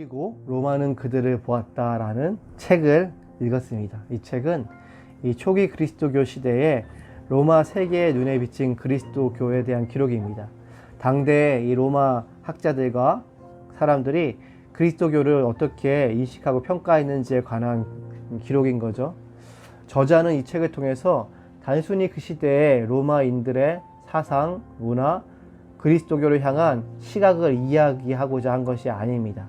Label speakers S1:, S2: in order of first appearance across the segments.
S1: 그리고 로마는 그들을 보았다라는 책을 읽었습니다. 이 책은 이 초기 그리스도교 시대에 로마 세계의 눈에 비친 그리스도교에 대한 기록입니다. 당대 이 로마 학자들과 사람들이 그리스도교를 어떻게 인식하고 평가했는지에 관한 기록인 거죠. 저자는 이 책을 통해서 단순히 그 시대의 로마인들의 사상, 문화, 그리스도교를 향한 시각을 이야기하고자 한 것이 아닙니다.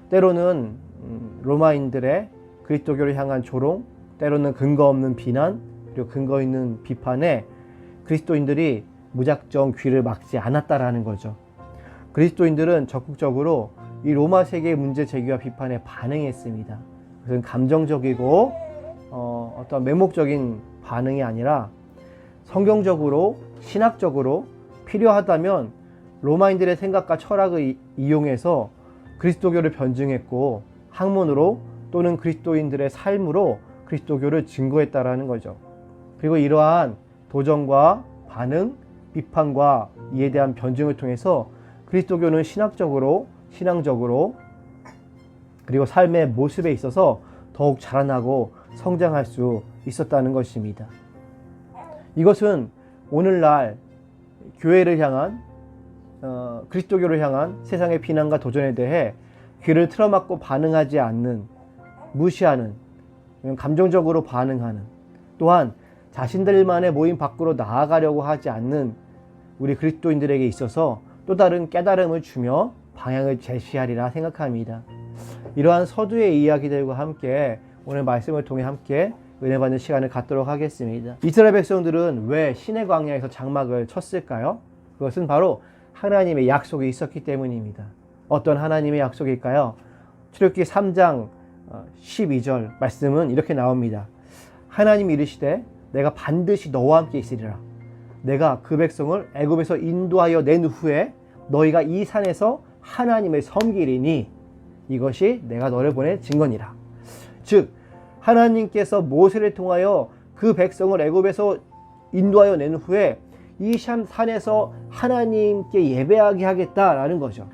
S1: 때로는 로마인들의 그리스도교를 향한 조롱, 때로는 근거 없는 비난, 그리고 근거 있는 비판에 그리스도인들이 무작정 귀를 막지 않았다라는 거죠. 그리스도인들은 적극적으로 이 로마 세계의 문제 제기와 비판에 반응했습니다. 그것은 감정적이고 어떤 매목적인 반응이 아니라 성경적으로, 신학적으로 필요하다면 로마인들의 생각과 철학을 이용해서 그리스도교를 변증했고 학문으로 또는 그리스도인들의 삶으로 그리스도교를 증거했다라는 거죠. 그리고 이러한 도전과 반응, 비판과 이에 대한 변증을 통해서 그리스도교는 신학적으로, 신앙적으로 그리고 삶의 모습에 있어서 더욱 자라나고 성장할 수 있었다는 것입니다. 이것은 오늘날 교회를 향한 그리스도교를 향한 세상의 비난과 도전에 대해 귀를 틀어막고 반응하지 않는, 무시하는, 감정적으로 반응하는, 또한 자신들만의 모임 밖으로 나아가려고 하지 않는 우리 그리스도인들에게 있어서 또 다른 깨달음을 주며 방향을 제시하리라 생각합니다. 이러한 서두의 이야기들과 함께 오늘 말씀을 통해 함께 은혜 받는 시간을 갖도록 하겠습니다. 이스라엘 백성들은 왜 시내 광야에서 장막을 쳤을까요? 그것은 바로 하나님의 약속이 있었기 때문입니다. 어떤 하나님의 약속일까요? 출애굽기 3장 12절 말씀은 이렇게 나옵니다. 하나님이 이르시되 내가 반드시 너와 함께 있으리라. 내가 그 백성을 애굽에서 인도하여 낸 후에 너희가 이 산에서 하나님을 섬기리니 이것이 내가 너를 보낸 증거니라. 즉 하나님께서 모세를 통하여 그 백성을 애굽에서 인도하여 낸 후에 이 산에서 하나님께 예배하게 하겠다라는 거죠.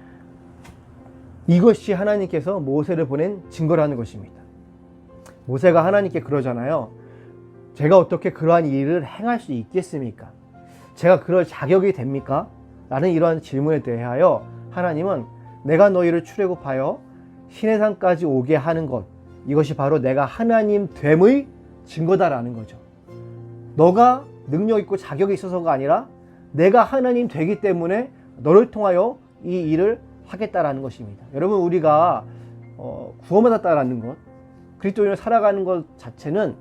S1: 이것이 하나님께서 모세를 보낸 증거라는 것입니다. 모세가 하나님께 그러잖아요. 제가 어떻게 그러한 일을 행할 수 있겠습니까? 제가 그럴 자격이 됩니까? 라는 이러한 질문에 대하여 하나님은 내가 너희를 출애굽하여 시내산까지 오게 하는 것, 이것이 바로 내가 하나님 됨의 증거다라는 거죠. 너가 능력 있고 자격이 있어서가 아니라 내가 하나님 되기 때문에 너를 통하여 이 일을 하겠다라는 것입니다. 여러분, 우리가 구원받았다라는 것, 그리스도인으로 살아가는 것 자체는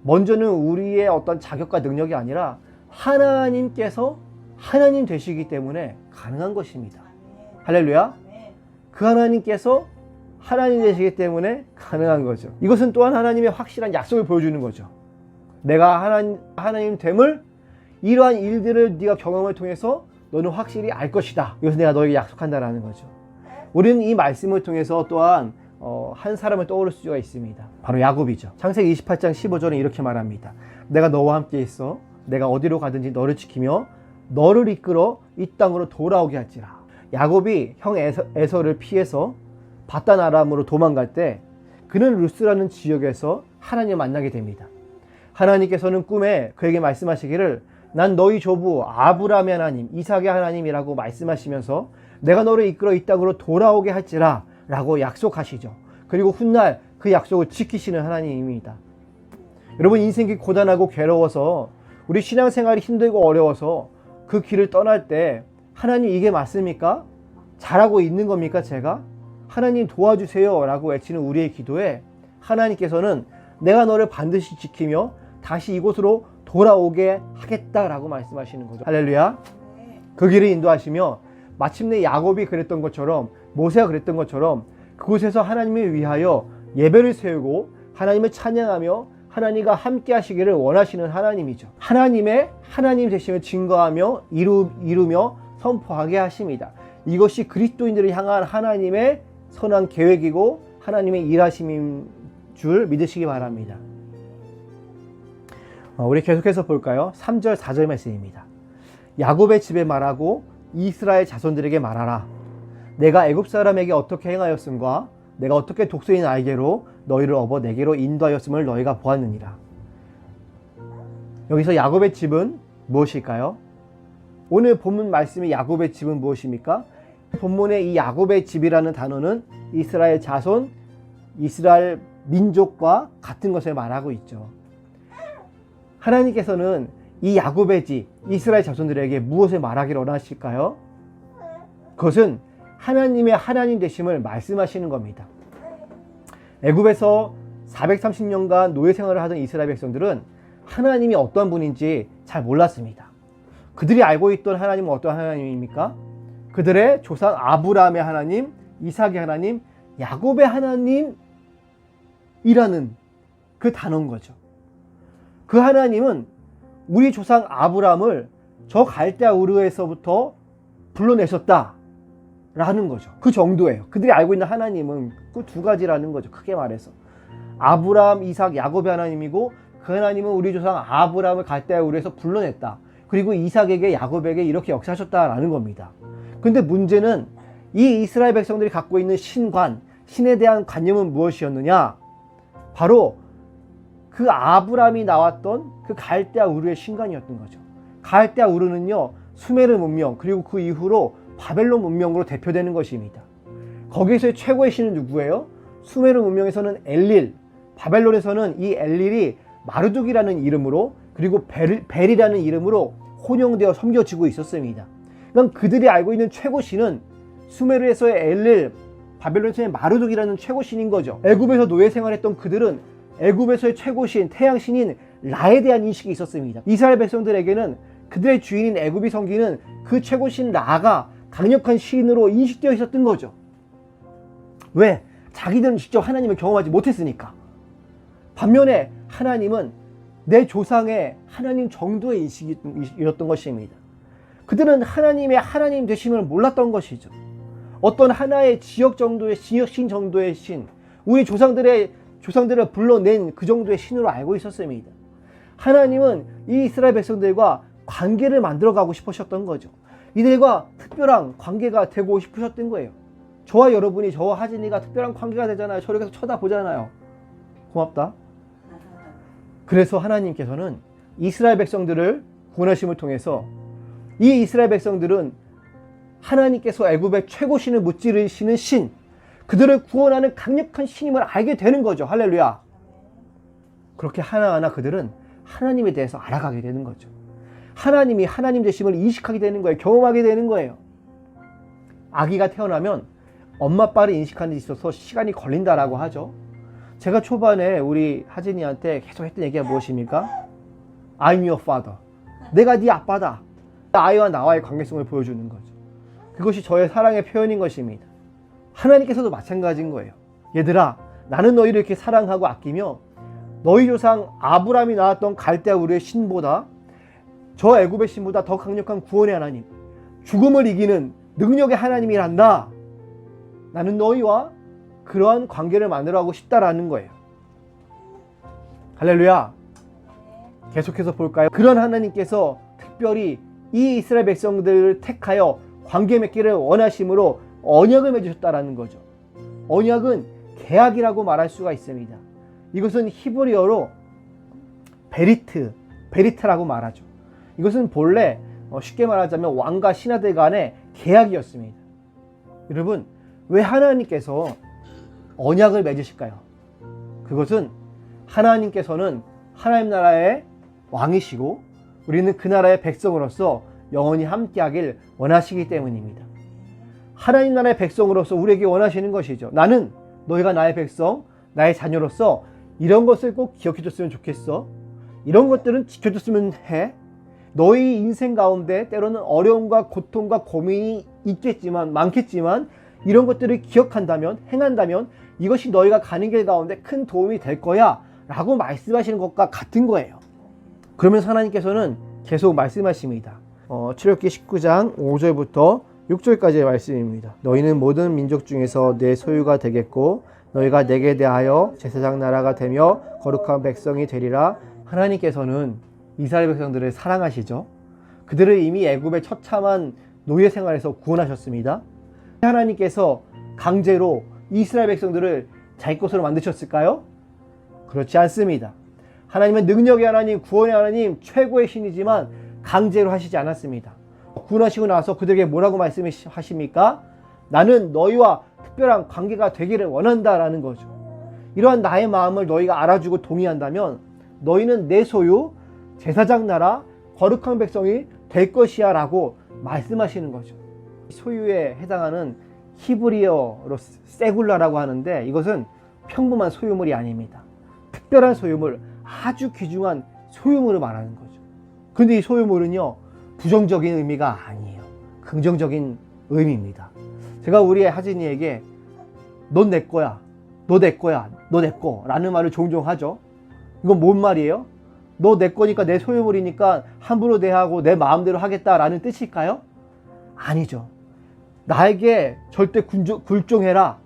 S1: 먼저는 우리의 어떤 자격과 능력이 아니라 하나님께서 하나님 되시기 때문에 가능한 것입니다. 할렐루야. 그 하나님께서 하나님 되시기 때문에 가능한 거죠. 이것은 또한 하나님의 확실한 약속을 보여주는 거죠. 내가 하나님 됨을, 이러한 일들을 네가 경험을 통해서 너는 확실히 알 것이다. 이것을 내가 너에게 약속한다라는 거죠. 우리는 이 말씀을 통해서 또한 한 사람을 떠오를 수가 있습니다. 바로 야곱이죠. 창세기 28장 15절은 이렇게 말합니다. 내가 너와 함께 있어 내가 어디로 가든지 너를 지키며 너를 이끌어 이 땅으로 돌아오게 할지라. 야곱이 형 에서를 피해서 바단 아람으로 도망갈 때 그는 루스라는 지역에서 하나님을 만나게 됩니다. 하나님께서는 꿈에 그에게 말씀하시기를 난 너희 조부 아브라함의 하나님, 이삭의 하나님이라고 말씀하시면서 내가 너를 이끌어 이 땅으로 돌아오게 할지라 라고 약속하시죠. 그리고 훗날 그 약속을 지키시는 하나님입니다. 여러분, 인생이 고단하고 괴로워서 우리 신앙생활이 힘들고 어려워서 그 길을 떠날 때 하나님 이게 맞습니까? 잘하고 있는 겁니까? 제가? 하나님 도와주세요 라고 외치는 우리의 기도에 하나님께서는 내가 너를 반드시 지키며 다시 이곳으로 돌아오게 하겠다라고 말씀하시는 거죠. 할렐루야. 그 길을 인도하시며 마침내 야곱이 그랬던 것처럼, 모세가 그랬던 것처럼 그곳에서 하나님을 위하여 예배를 세우고 하나님을 찬양하며 하나님과 함께 하시기를 원하시는 하나님이죠. 하나님의 하나님 되심을 증거하며 이루며 선포하게 하십니다. 이것이 그리스도인들을 향한 하나님의 선한 계획이고 하나님의 일하심인 줄 믿으시기 바랍니다. 우리 계속해서 볼까요? 3절 4절 말씀입니다. 야곱의 집에 말하고 이스라엘 자손들에게 말하라. 내가 애굽 사람에게 어떻게 행하였음과 내가 어떻게 독수리 날개로 너희를 업어 내게로 인도하였음을 너희가 보았느니라. 여기서 야곱의 집은 무엇일까요? 오늘 본문 말씀의 야곱의 집은 무엇입니까? 본문의 이 야곱의 집이라는 단어는 이스라엘 자손, 이스라엘 민족과 같은 것을 말하고 있죠. 하나님께서는 이 야곱의 집, 이스라엘 자손들에게 무엇을 말하기를 원하실까요? 그것은 하나님의 하나님 되심을 말씀하시는 겁니다. 애굽에서 430년간 노예 생활을 하던 이스라엘 백성들은 하나님이 어떤 분인지 잘 몰랐습니다. 그들이 알고 있던 하나님은 어떤 하나님입니까? 그들의 조상 아브라함의 하나님, 이삭의 하나님, 야곱의 하나님이라는 그 단어인 거죠. 그 하나님은 우리 조상 아브라함을 저 갈대아 우르에서부터 불러내셨다라는 거죠. 그 정도예요. 그들이 알고 있는 하나님은 그 두 가지라는 거죠. 크게 말해서 아브라함, 이삭, 야곱의 하나님이고, 그 하나님은 우리 조상 아브라함을 갈대아 우르에서 불러냈다. 그리고 이삭에게, 야곱에게 이렇게 역사하셨다라는 겁니다. 근데 문제는 이 이스라엘 백성들이 갖고 있는 신관, 신에 대한 관념은 무엇이었느냐? 바로 그 아브라함이 나왔던 그 갈대아 우르의 신관이었던 거죠. 갈대아 우르는요, 수메르 문명, 그리고 그 이후로 바벨론 문명으로 대표되는 것입니다. 거기서의 최고의 신은 누구예요? 수메르 문명에서는 엘릴, 바벨론에서는 이 엘릴이 마르둑이라는 이름으로, 그리고 벨이라는 이름으로 혼용되어 섬겨지고 있었습니다. 그러니까 그들이 알고 있는 최고 신은 수메르에서의 엘릴, 바벨론에서의 마르둑이라는 최고 신인 거죠. 애굽에서 노예 생활했던 그들은 애굽에서의 최고 신, 태양 신인 라에 대한 인식이 있었습니다. 이스라엘 백성들에게는 그들의 주인인 애굽이 섬기는 그 최고 신 라가 강력한 신으로 인식되어 있었던 거죠. 왜? 자기들은 직접 하나님을 경험하지 못했으니까. 반면에 하나님은 내 조상의 하나님 정도의 인식이었던 것입니다. 그들은 하나님의 하나님 되심을 몰랐던 것이죠. 어떤 하나의 지역 정도의, 지역신 정도의 신, 우리 조상들을 불러낸 그 정도의 신으로 알고 있었습니다. 하나님은 이 이스라엘 백성들과 관계를 만들어가고 싶으셨던 거죠. 이들과 특별한 관계가 되고 싶으셨던 거예요. 저와 여러분이, 저와 하진이가 특별한 관계가 되잖아요. 저를 계속 쳐다보잖아요. 고맙다. 그래서 하나님께서는 이스라엘 백성들을 구원하심을 통해서, 이 이스라엘 백성들은 하나님께서 애굽의 최고 신을 무찌르시는 신, 그들을 구원하는 강력한 신임을 알게 되는 거죠. 할렐루야. 그렇게 하나하나 그들은 하나님에 대해서 알아가게 되는 거죠. 하나님이 하나님 되심을 인식하게 되는 거예요. 경험하게 되는 거예요. 아기가 태어나면 엄마 아빠를 인식하는 데 있어서 시간이 걸린다라고 하죠. 제가 초반에 우리 하진이한테 계속 했던 얘기가 무엇입니까? I'm your father. 내가 네 아빠다. 아이와 나와의 관계성을 보여주는 거죠. 그것이 저의 사랑의 표현인 것입니다. 하나님께서도 마찬가지인 거예요. 얘들아, 나는 너희를 이렇게 사랑하고 아끼며 너희 조상 아브라함이 나왔던 갈대아 우르의 신보다, 저 애굽의 신보다 더 강력한 구원의 하나님, 죽음을 이기는 능력의 하나님이란다. 나는 너희와 그러한 관계를 만들어가고 싶다라는 거예요. 할렐루야. 계속해서 볼까요? 그런 하나님께서 특별히 이 이스라엘 백성들을 택하여 관계 맺기를 원하심으로 언약을 맺으셨다라는 거죠. 언약은 계약이라고 말할 수가 있습니다. 이것은 히브리어로 베리트라고 말하죠. 이것은 본래 쉽게 말하자면 왕과 신하들 간의 계약이었습니다. 여러분, 왜 하나님께서 언약을 맺으실까요? 그것은 하나님께서는 하나님 나라의 왕이시고 우리는 그 나라의 백성으로서 영원히 함께하길 원하시기 때문입니다. 하나님 나라의 백성으로서 우리에게 원하시는 것이죠. 나는 너희가 나의 백성, 나의 자녀로서 이런 것을 꼭 기억해줬으면 좋겠어. 이런 것들은 지켜줬으면 해. 너희 인생 가운데 때로는 어려움과 고통과 고민이 많겠지만 이런 것들을 기억한다면, 행한다면 이것이 너희가 가는 길 가운데 큰 도움이 될 거야 라고 말씀하시는 것과 같은 거예요. 그러면서 하나님께서는 계속 말씀하십니다. 출애굽기 19장 5절부터 6절까지의 말씀입니다. 너희는 모든 민족 중에서 내 소유가 되겠고 너희가 내게 대하여 제사장 나라가 되며 거룩한 백성이 되리라. 하나님께서는 이스라엘 백성들을 사랑하시죠. 그들을 이미 애굽의 처참한 노예 생활에서 구원하셨습니다. 하나님께서 강제로 이스라엘 백성들을 자기 것으로 만드셨을까요? 그렇지 않습니다. 하나님은 능력의 하나님, 구원의 하나님, 최고의 신이지만 강제로 하시지 않았습니다. 구원하시고 나서 그들에게 뭐라고 말씀하십니까? 나는 너희와 특별한 관계가 되기를 원한다라는 거죠. 이러한 나의 마음을 너희가 알아주고 동의한다면 너희는 내 소유, 제사장 나라, 거룩한 백성이 될 것이야 라고 말씀하시는 거죠. 소유에 해당하는 히브리어로 세굴라라고 하는데 이것은 평범한 소유물이 아닙니다. 특별한 소유물, 아주 귀중한 소유물을 말하는 거죠. 그런데 이 소유물은요, 부정적인 의미가 아니에요. 긍정적인 의미입니다. 제가 우리 하진이에게 넌 내 거야, 너 내 거야, 너 내 거 라는 말을 종종 하죠. 이건 뭔 말이에요? 너 내 거니까, 내 소유물이니까 함부로 대하고 내 마음대로 하겠다라는 뜻일까요? 아니죠. 나에게 절대 굴종해라,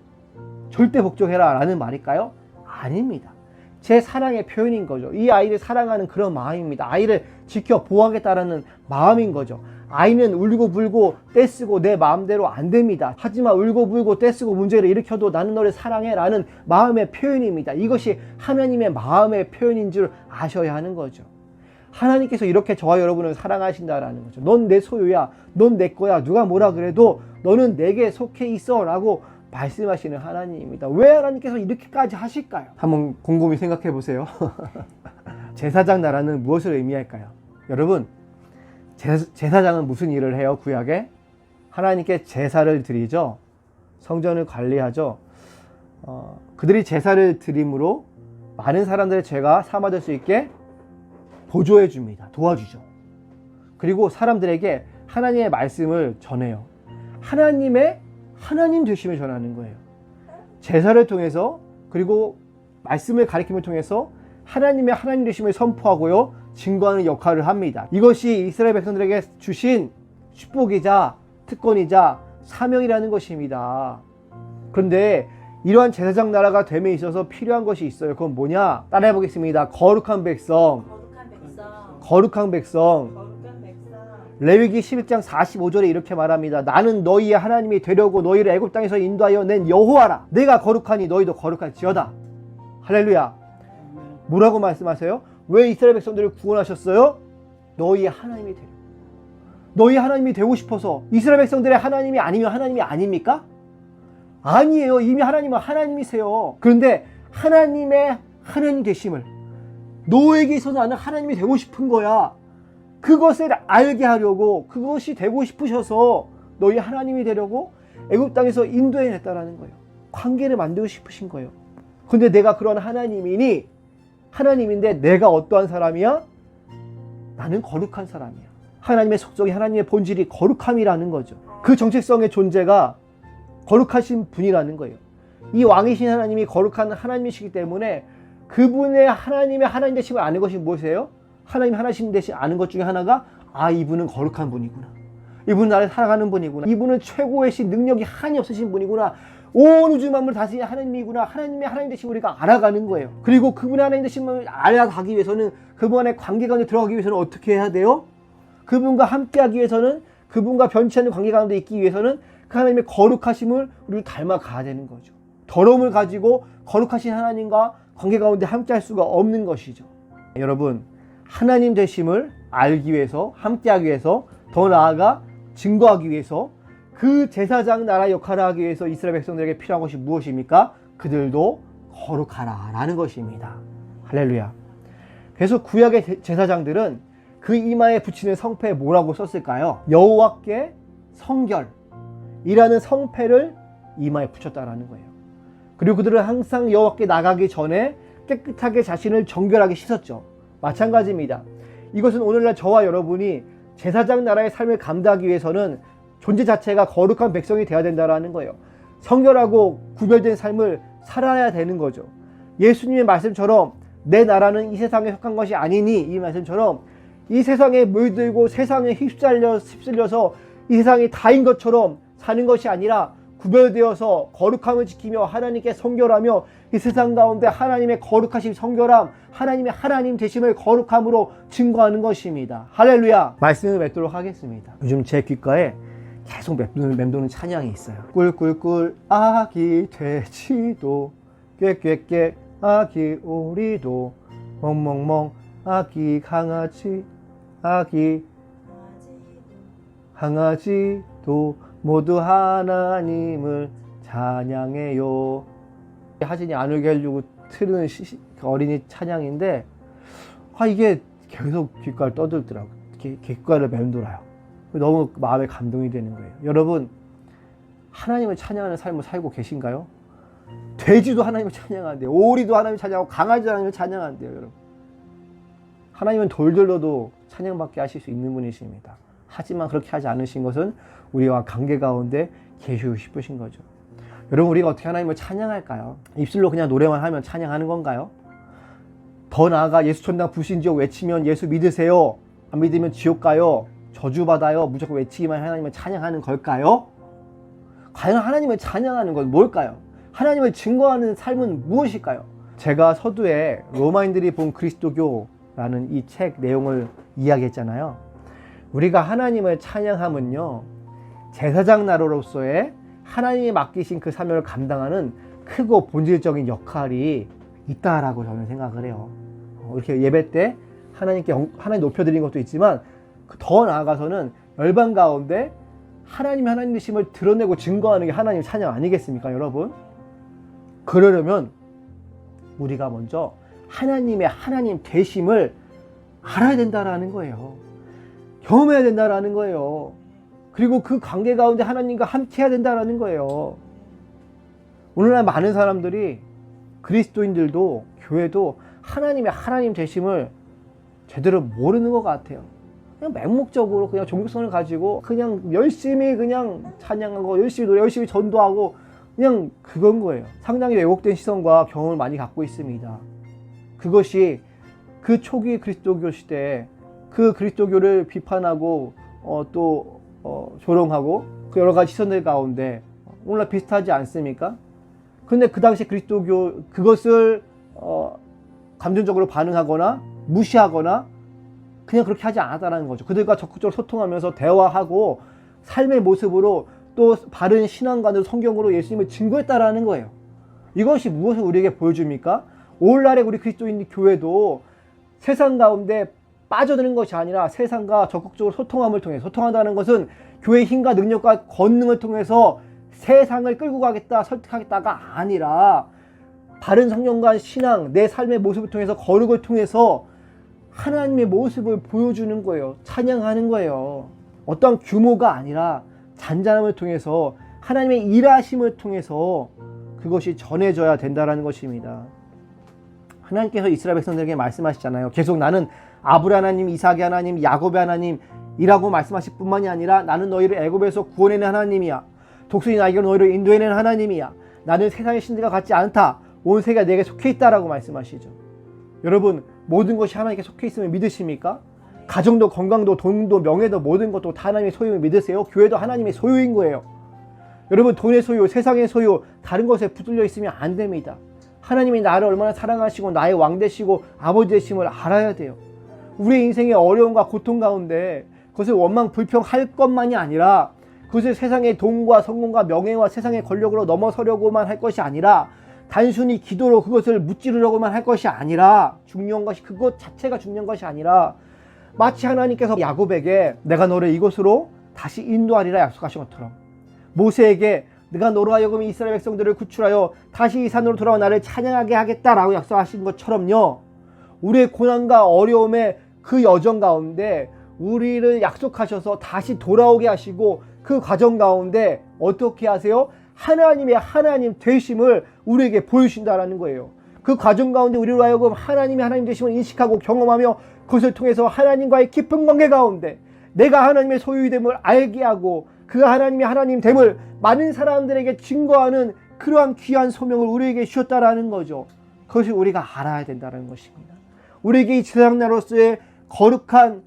S1: 절대 복종해라 라는 말일까요? 아닙니다. 제 사랑의 표현인 거죠. 이 아이를 사랑하는 그런 마음입니다. 아이를 지켜 보호하겠다라는 마음인 거죠. 아이는 울고 불고 떼쓰고 내 마음대로 안 됩니다. 하지만 울고 불고 떼쓰고 문제를 일으켜도 나는 너를 사랑해 라는 마음의 표현입니다. 이것이 하나님의 마음의 표현인 줄 아셔야 하는 거죠. 하나님께서 이렇게 저와 여러분을 사랑하신다라는 거죠. 넌 내 소유야, 넌 내 거야, 누가 뭐라 그래도 너는 내게 속해 있어 라고 말씀하시는 하나님입니다. 왜 하나님께서 이렇게까지 하실까요? 한번 곰곰이 생각해 보세요. 제사장 나라는 무엇을 의미할까요? 여러분, 제사장은 무슨 일을 해요? 구약에 하나님께 제사를 드리죠. 성전을 관리하죠. 그들이 제사를 드림으로 많은 사람들의 죄가 사마될 수 있게 보조해 줍니다. 도와주죠. 그리고 사람들에게 하나님의 말씀을 전해요. 하나님 되심을 전하는 거예요. 제사를 통해서, 그리고 말씀을 가리킴을 통해서 하나님의 하나님 되심을 선포하고요, 증거하는 역할을 합니다. 이것이 이스라엘 백성들에게 주신 축복이자 특권이자 사명이라는 것입니다. 그런데 이러한 제사장 나라가 됨에 있어서 필요한 것이 있어요. 그건 뭐냐? 따라해 보겠습니다. 거룩한 백성. 거룩한 백성. 레위기 11장 45절에 이렇게 말합니다. 나는 너희의 하나님이 되려고 너희를 애굽 땅에서 인도하여 낸 여호와라. 내가 거룩하니 너희도 거룩할지어다. 할렐루야. 뭐라고 말씀하세요? 왜 이스라엘 백성들을 구원하셨어요? 너희의 하나님이 되려고. 너희 하나님이 되고 싶어서. 이스라엘 백성들의 하나님이 아니면 하나님이 아닙니까? 아니에요. 이미 하나님은 하나님이세요. 그런데 하나님의 하나님 되심을, 너에게서 나는 하나님이 되고 싶은 거야, 그것을 알게 하려고, 그것이 되고 싶으셔서 너희 하나님이 되려고 애굽 땅에서 인도해냈다라는 거예요. 관계를 만들고 싶으신 거예요. 근데 내가 그런 하나님인데 내가 어떠한 사람이야? 나는 거룩한 사람이야. 하나님의 속성이, 하나님의 본질이 거룩함이라는 거죠. 그 정체성의 존재가 거룩하신 분이라는 거예요. 이 왕이신 하나님이 거룩한 하나님이시기 때문에 그분의 하나님의 하나님 되심을 아는 것이 무엇이에요? 하나님 하나님 되심 아는 것 중에 하나가, 이분은 거룩한 분이구나, 이분은 나를 사랑하는 분이구나, 이분은 최고의 신, 능력이 한이 없으신 분이구나, 온 우주 만물을 다스리는 하나님이구나, 하나님의 하나님 되심을 우리가 알아가는 거예요. 그리고 그분의 하나님 되심을 알아가기 위해서는, 그분의 관계 가운데 들어가기 위해서는 어떻게 해야 돼요? 그분과 함께하기 위해서는, 그분과 변치 않는 관계 가운데 있기 위해서는 그 하나님의 거룩하심을 우리를 닮아가야 되는 거죠. 더러움을 가지고 거룩하신 하나님과 관계 가운데 함께할 수가 없는 것이죠. 여러분, 하나님 되심을 알기 위해서, 함께하기 위해서, 더 나아가 증거하기 위해서, 그 제사장 나라 역할을 하기 위해서 이스라엘 백성들에게 필요한 것이 무엇입니까? 그들도 거룩하라 라는 것입니다. 할렐루야. 그래서 구약의 제사장들은 그 이마에 붙이는 성패에 뭐라고 썼을까요? 여호와께 성결이라는 성패를 이마에 붙였다라는 거예요. 그리고 그들은 항상 여호와께 나가기 전에 깨끗하게 자신을 정결하게 씻었죠. 마찬가지입니다. 이것은 오늘날 저와 여러분이 제사장 나라의 삶을 감당하기 위해서는 존재 자체가 거룩한 백성이 되어야 된다는 거예요. 성결하고 구별된 삶을 살아야 되는 거죠. 예수님의 말씀처럼 내 나라는 이 세상에 속한 것이 아니니, 이 말씀처럼 이 세상에 물들고 세상에 휩쓸려서 이 세상이 다인 것처럼 사는 것이 아니라 구별되어서 거룩함을 지키며 하나님께 성결하며 이 세상 가운데 하나님의 거룩하심, 성결함, 하나님의 하나님 되심을 거룩함으로 증거하는 것입니다. 할렐루야. 말씀을 맺도록 하겠습니다. 요즘 제 귓가에 계속 맴도는 찬양이 있어요. 꿀꿀꿀 아기 돼지도 꾀꾀꾀 아기 오리도 멍멍멍 아기 강아지도 모두 하나님을 찬양해요. 하진이 안 울게 하려고 틀은 어린이 찬양인데 이게 계속 귓가를 떠들더라고요. 귓가를 맴돌아요. 너무 마음에 감동이 되는 거예요. 여러분, 하나님을 찬양하는 삶을 살고 계신가요? 돼지도 하나님을 찬양하는데요. 오리도 하나님을 찬양하고 강아지도 하나님을 찬양하는데요. 여러분, 하나님은 돌들로도 찬양받게 하실 수 있는 분이십니다. 하지만 그렇게 하지 않으신 것은 우리와 관계 가운데 계시고 싶으신 거죠. 여러분, 우리가 어떻게 하나님을 찬양할까요? 입술로 그냥 노래만 하면 찬양하는 건가요? 더 나아가 예수 천당 불신지옥 외치면 예수 믿으세요, 안 믿으면 지옥 가요, 저주받아요, 무조건 외치기만 하나님을 찬양하는 걸까요? 과연 하나님을 찬양하는 건 뭘까요? 하나님을 증거하는 삶은 무엇일까요? 제가 서두에 로마인들이 본 그리스도교라는 이 책 내용을 이야기했잖아요. 우리가 하나님을 찬양하면요, 제사장 나로서의 하나님이 맡기신 그 사명을 감당하는 크고 본질적인 역할이 있다라고 저는 생각을 해요. 이렇게 예배 때 하나님 높여드린 것도 있지만 더 나아가서는 열방 가운데 하나님 되심을 드러내고 증거하는 게 하나님 찬양 아니겠습니까, 여러분? 그러려면 우리가 먼저 하나님 되심을 알아야 된다라는 거예요. 경험해야 된다라는 거예요. 그리고 그 관계 가운데 하나님과 함께 해야 된다라는 거예요. 오늘날 많은 사람들이, 그리스도인들도 교회도 하나님 되심을 제대로 모르는 것 같아요. 그냥 맹목적으로 그냥 종교성을 가지고 그냥 열심히 그냥 찬양하고 열심히 노래, 열심히 전도하고 그냥 그건 거예요. 상당히 왜곡된 시선과 경험을 많이 갖고 있습니다. 그것이 그 초기 그리스도교 시대에 그 그리스도교를 비판하고 조롱하고 그 여러 가지 시선들 가운데 오늘날 비슷하지 않습니까? 근데 그 당시 그리스도교 그것을 감정적으로 반응하거나 무시하거나 그냥 그렇게 하지 않았다는 거죠. 그들과 적극적으로 소통하면서 대화하고 삶의 모습으로 또 바른 신앙관으로 성경으로 예수님을 증거했다라는 거예요. 이것이 무엇을 우리에게 보여줍니까? 오늘날의 우리 그리스도인 교회도 세상 가운데 빠져드는 것이 아니라 세상과 적극적으로 소통함을 통해, 소통한다는 것은 교회의 힘과 능력과 권능을 통해서 세상을 끌고 가겠다, 설득하겠다가 아니라 바른 성경과 신앙, 내 삶의 모습을 통해서, 거룩을 통해서 하나님의 모습을 보여주는 거예요. 찬양하는 거예요. 어떤 규모가 아니라 잔잔함을 통해서 하나님의 일하심을 통해서 그것이 전해져야 된다는 것입니다. 하나님께서 이스라엘 백성들에게 말씀하시잖아요. 계속 나는 아브라함 하나님, 이삭의 하나님, 야곱의 하나님이라고 말씀하실 뿐만이 아니라 나는 너희를 애굽에서 구원해낸 하나님이야. 독수리 날개로 너희를 인도해낸 하나님이야. 나는 세상의 신들과 같지 않다. 온 세계가 내게 속해 있다라고 말씀하시죠. 여러분, 모든 것이 하나님께 속해 있음을 믿으십니까? 가정도, 건강도, 돈도, 명예도, 모든 것도 다 하나님의 소유를 믿으세요? 교회도 하나님의 소유인 거예요. 여러분, 돈의 소유, 세상의 소유, 다른 것에 붙들려 있으면 안 됩니다. 하나님이 나를 얼마나 사랑하시고 나의 왕 되시고 아버지 되심을 알아야 돼요. 우리의 인생의 어려움과 고통 가운데 그것을 원망 불평할 것만이 아니라 그것을 세상의 돈과 성공과 명예와 세상의 권력으로 넘어서려고만 할 것이 아니라 단순히 기도로 그것을 무찌르려고만 할 것이 아니라 중요한 것이 그것 자체가 중요한 것이 아니라 마치 하나님께서 야곱에게 내가 너를 이곳으로 다시 인도하리라 약속하신 것처럼 모세에게 내가 너로 하여금 이스라엘 백성들을 구출하여 다시 이 산으로 돌아와 나를 찬양하게 하겠다라고 약속하신 것처럼요, 우리의 고난과 어려움의 그 여정 가운데 우리를 약속하셔서 다시 돌아오게 하시고 그 과정 가운데 어떻게 하세요? 하나님의 하나님 되심을 우리에게 보여주신다라는 거예요. 그 과정 가운데 우리로 하여금 하나님의 하나님 되심을 인식하고 경험하며 그것을 통해서 하나님과의 깊은 관계 가운데 내가 하나님의 소유됨을 알게 하고 그 하나님의 하나님됨을 많은 사람들에게 증거하는 그러한 귀한 소명을 우리에게 주셨다라는 거죠. 그것이 우리가 알아야 된다는 것입니다. 우리에게 이 제사장으로서의 거룩한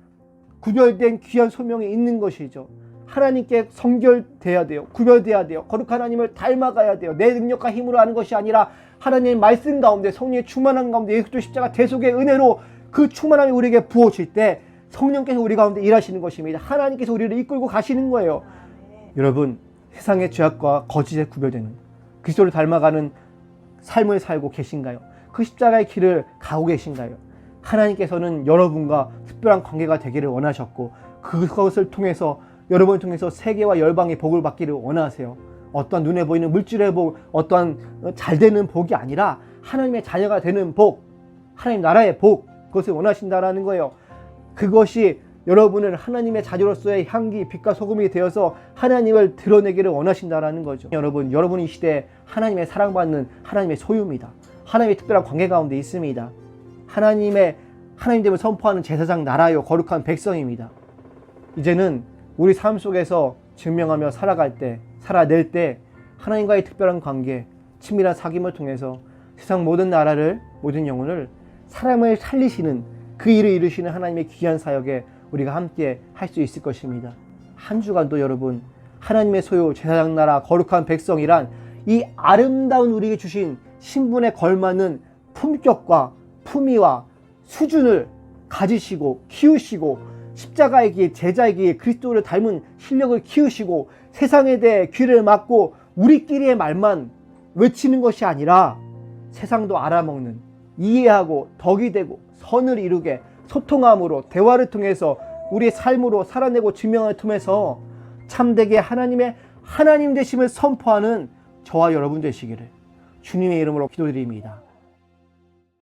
S1: 구별된 귀한 소명이 있는 것이죠. 하나님께 성결돼야 돼요. 구별돼야 돼요. 거룩한 하나님을 닮아가야 돼요. 내 능력과 힘으로 하는 것이 아니라 하나님의 말씀 가운데 성령의 충만한 가운데 예수 그리스도 십자가 대속의 은혜로 그 충만함이 우리에게 부어질 때 성령께서 우리 가운데 일하시는 것입니다. 하나님께서 우리를 이끌고 가시는 거예요. 여러분, 세상의 죄악과 거짓에 구별되는 그리스도를 닮아가는 삶을 살고 계신가요? 그 십자가의 길을 가고 계신가요? 하나님께서는 여러분과 특별한 관계가 되기를 원하셨고 그것을 통해서 여러분을 통해서 세계와 열방의 복을 받기를 원하세요. 어떠한 눈에 보이는 물질의 복, 어떠한 잘 되는 복이 아니라 하나님의 자녀가 되는 복, 하나님 나라의 복, 그것을 원하신다라는 거예요. 그것이 여러분을 하나님의 자녀로서의 향기, 빛과 소금이 되어서 하나님을 드러내기를 원하신다라는 거죠. 여러분, 여러분이 이 시대에 하나님의 사랑받는 하나님의 소유입니다. 하나님의 특별한 관계 가운데 있습니다. 하나님됨을 선포하는 제사장 나라요 거룩한 백성입니다. 이제는 우리 삶 속에서 증명하며 살아낼 때 하나님과의 특별한 관계, 친밀한 사귐을 통해서 세상 모든 나라를, 모든 영혼을 사람을 살리시는 그 일을 이루시는 하나님의 귀한 사역에 우리가 함께 할 수 있을 것입니다. 한 주간도 여러분, 하나님의 소유, 제사장 나라, 거룩한 백성이란 이 아름다운 우리에게 주신 신분에 걸맞는 품격과 품위와 수준을 가지시고 키우시고 십자가의 길, 제자의 길, 그리스도를 닮은 실력을 키우시고 세상에 대해 귀를 막고 우리끼리의 말만 외치는 것이 아니라 세상도 알아먹는, 이해하고 덕이 되고 선을 이루게 소통함으로 대화를 통해서 우리의 삶으로 살아내고 증명을 통해서 참되게 하나님의 하나님 되심을 선포하는 저와 여러분 되시기를 주님의 이름으로 기도드립니다.